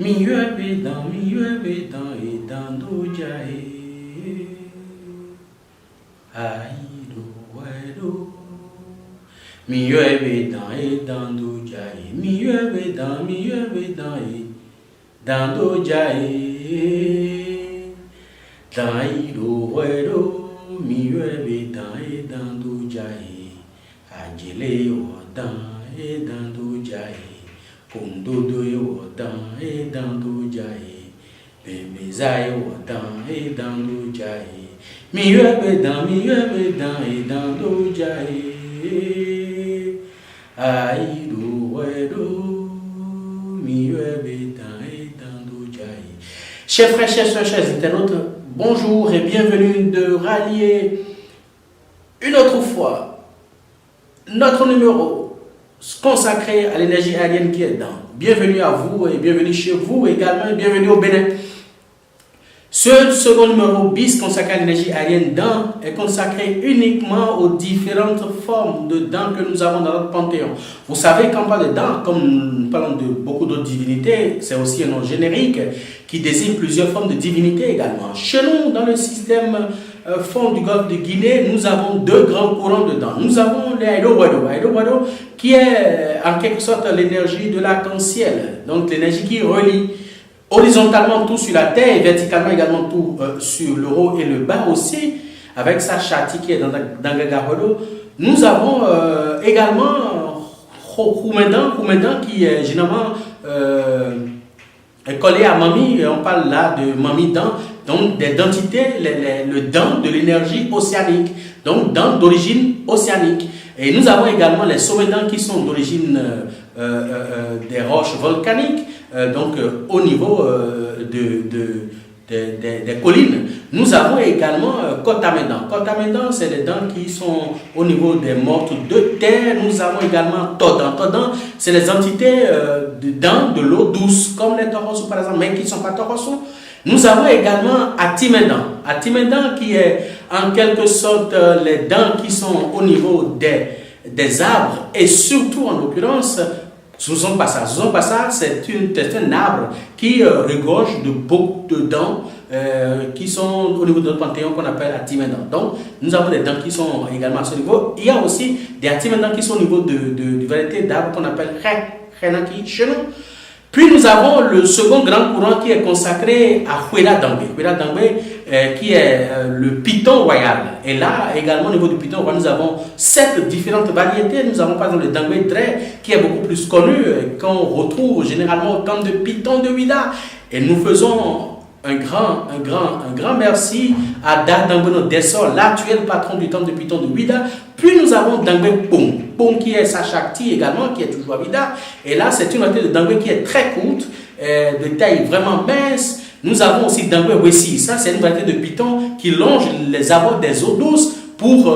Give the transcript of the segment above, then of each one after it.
mieux bédan, et dans dojae. Aïdo, aïdo. Mieux bédan, et dans dojae. Mieux bédan, et dans dojae. Daïdo, aïdo. Mieux bédan, et dans dojae. Adjele, odan, et dans dojae. Kundodo wodan e dando jae, bemezai wodan e dando jae, mieux bedan e dando jae, aïdo wedo, mieux bedan e dando jae. Chers frères, chers soeurs, chers internautes, bonjour et bienvenue de rallier une autre fois notre numéro consacré à l'énergie aérienne qui est dedans. Bienvenue à vous et bienvenue chez vous également et bienvenue au Bénin. Ce second numéro bis consacré à l'énergie aérienne dents est consacré uniquement aux différentes formes de dents que nous avons dans notre panthéon. Vous savez, quand on parle de dents, comme nous parlons de beaucoup d'autres divinités, c'est aussi un nom générique qui désigne plusieurs formes de divinités également. Chez nous, dans le système fond du golfe de Guinée, nous avons deux grands courants de dents. Nous avons l'Aïdo Wado, qui est en quelque sorte l'énergie de l'arc-en-ciel, donc l'énergie qui relie horizontalement tout sur la terre et verticalement également tout sur le haut et le bas aussi, avec sa châtie qui est dans Gagaholo. Nous avons également Khoumendan qui est généralement collé à Mami, et on parle là de Mami dent, donc des densités, le dent de l'énergie océanique, donc dent d'origine océanique. Et nous avons également les sommets-dents qui sont d'origine des roches volcaniques, donc au niveau des collines. Nous avons également Kotamédan. Kotamédan, c'est les dents qui sont au niveau des mortes de terre. Nous avons également Todan. Todan, c'est les entités de dents de l'eau douce, comme les Torosso par exemple, mais qui ne sont pas Torosso. Nous avons également Atimédan. Atimédan qui est en quelque sorte les dents qui sont au niveau des arbres et surtout en l'occurrence Zouzonpassa. Zouzonpassa, c'est un arbre qui regorge de beaucoup de dents qui sont au niveau de notre panthéon qu'on appelle Atimédan. Donc, nous avons des dents qui sont également à ce niveau. Il y a aussi des Atimédans qui sont au niveau de variétés d'arbres qu'on appelle Renaki chez nous. Puis nous avons le second grand courant qui est consacré à Hueda Dangbe. Hueda Dangbe qui est le python royal. Et là, également au niveau du python royal, nous avons 7 différentes variétés. Nous avons par exemple le Dangbe Dre qui est beaucoup plus connu, qu'on retrouve généralement au temple de Python de Huida. Et nous faisons un grand merci à Dangbe Dessor, l'actuel patron du temple de Python de Huida. Puis nous avons Dangbe Pong qui est sa Shakti également, qui est toujours à Huida. Et là, c'est une variété de Dangbe qui est très courte, de taille vraiment mince. Nous avons aussi Dangbe Wessi. Ça, c'est une variété de python qui longe les abords des eaux douces pour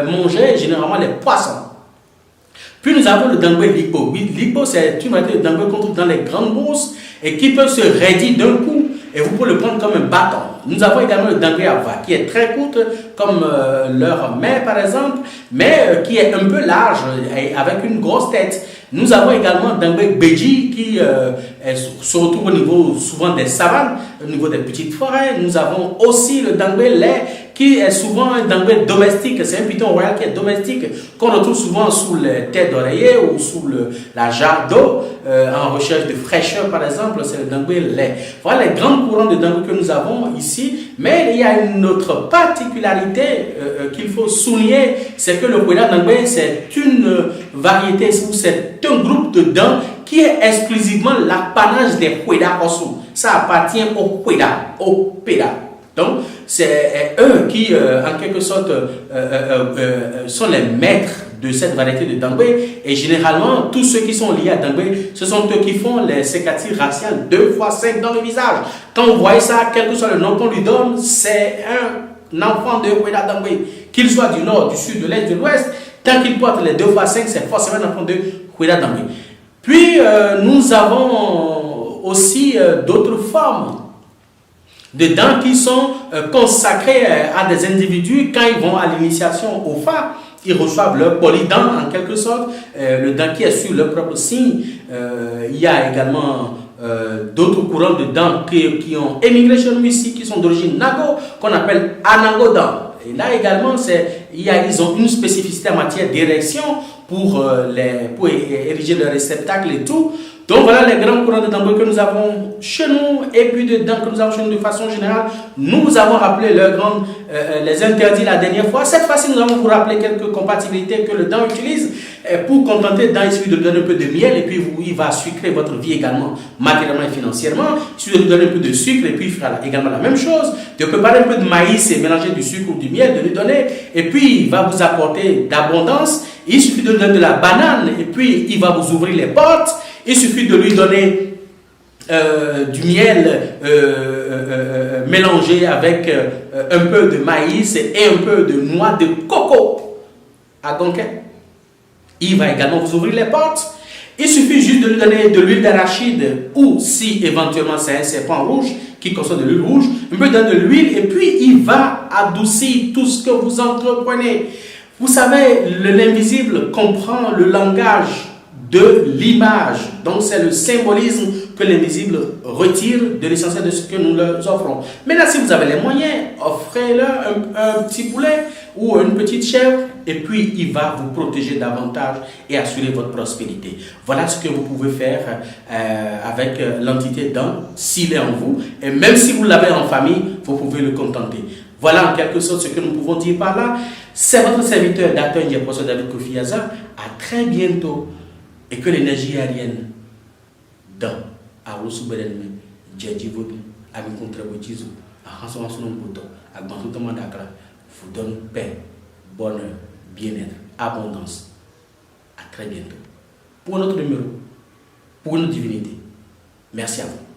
manger généralement les poissons. Puis nous avons le Dangbe Ligbo. Ligbo, c'est une variété de Dangbe qu'on trouve dans les grandes bourses et qui peut se raidir d'un coup. Et vous pouvez le prendre comme un bâton. Nous avons également le Dangbe Ava, qui est très courte, comme leur mère par exemple, mais qui est un peu large et avec une grosse tête. Nous avons également Dangbe Beji, qui se retrouve au niveau souvent des savanes, au niveau des petites forêts. Nous avons aussi le Dangbe Lait, qui est souvent un Dangbe domestique. C'est un python royal qui est domestique, qu'on retrouve souvent sous les têtes d'oreiller ou sous la jarre d'eau, en recherche de fraîcheur par exemple. C'est le Dangbe Lait. Voilà les grands courants de Dangbe que nous avons ici. Mais il y a une autre particularité qu'il faut souligner, c'est que le Hueda Dangbe, c'est une variété, ou c'est un groupe de dents qui est exclusivement l'apanage des Hueda Osu. Ça appartient au Hueda, au Peda. Donc, c'est eux qui, en quelque sorte, sont les maîtres de cette variété de Dangbe. Et généralement, tous ceux qui sont liés à Dangbe, ce sont eux qui font les cicatrices raciales 2x5 dans le visage. Quand vous voyez ça, quel que soit le nom qu'on lui donne, c'est un enfant de Hueda Dangbe. Qu'il soit du nord, du sud, de l'est, de l'ouest, tant qu'il porte les 2x5, c'est forcément un enfant de Hueda Dangbe. Puis, nous avons aussi d'autres formes de dents qui sont consacrées à des individus quand ils vont à l'initiation au Fa. Ils reçoivent leur polydent en quelque sorte, le dent qui est sur leur propre signe. Il y a également d'autres courants de dents qui ont émigré chez nous ici, qui sont d'origine Nago, qu'on appelle Anagodan. Et là également, ils ont une spécificité en matière d'érection pour ériger le réceptacle et tout. Donc voilà les grands courants de dents que nous avons chez nous et puis de dents que nous avons chez nous de façon générale. Nous vous avons rappelé les interdits la dernière fois. Cette fois-ci, nous allons vous rappeler quelques compatibilités que le dent utilise. Pour contenter le dent, il suffit de lui donner un peu de miel et puis il va sucrer votre vie également matériellement et financièrement. Il suffit de lui donner un peu de sucre et puis il fera également la même chose. De préparer un peu de maïs et mélanger du sucre ou du miel, de lui donner et puis il va vous apporter d'abondance. Il suffit de lui donner de la banane et puis il va vous ouvrir les portes. Il suffit de lui donner du miel mélangé avec un peu de maïs et un peu de noix de coco à Gonquet. Il va également vous ouvrir les portes. Il suffit juste de lui donner de l'huile d'arachide ou si éventuellement c'est un serpent rouge qui consomme de l'huile rouge, un peu de l'huile et puis il va adoucir tout ce que vous entreprenez. Vous savez, l'invisible comprend le langage de l'image. Donc c'est le symbolisme que l'invisible retire de l'essentiel de ce que nous leur offrons. Maintenant, si vous avez les moyens, offrez-leur un petit poulet ou une petite chèvre et puis il va vous protéger davantage et assurer votre prospérité. Voilà ce que vous pouvez faire avec l'entité dent s'il est en vous. Et même si vous l'avez en famille, vous pouvez le contenter. Voilà en quelque sorte ce que nous pouvons dire par là. C'est votre serviteur d'acteur et professeur David Kofi Aza. À très bientôt. Et que l'énergie aérienne dans Arosu Berenme, Djedji Vobi, avec contre Botizo, à Hanson Hanson Bouton, à Bantoutama Dakar, vous donne paix, bonheur, bien-être, abondance. À très bientôt. Pour notre numéro, pour notre divinité. Merci à vous.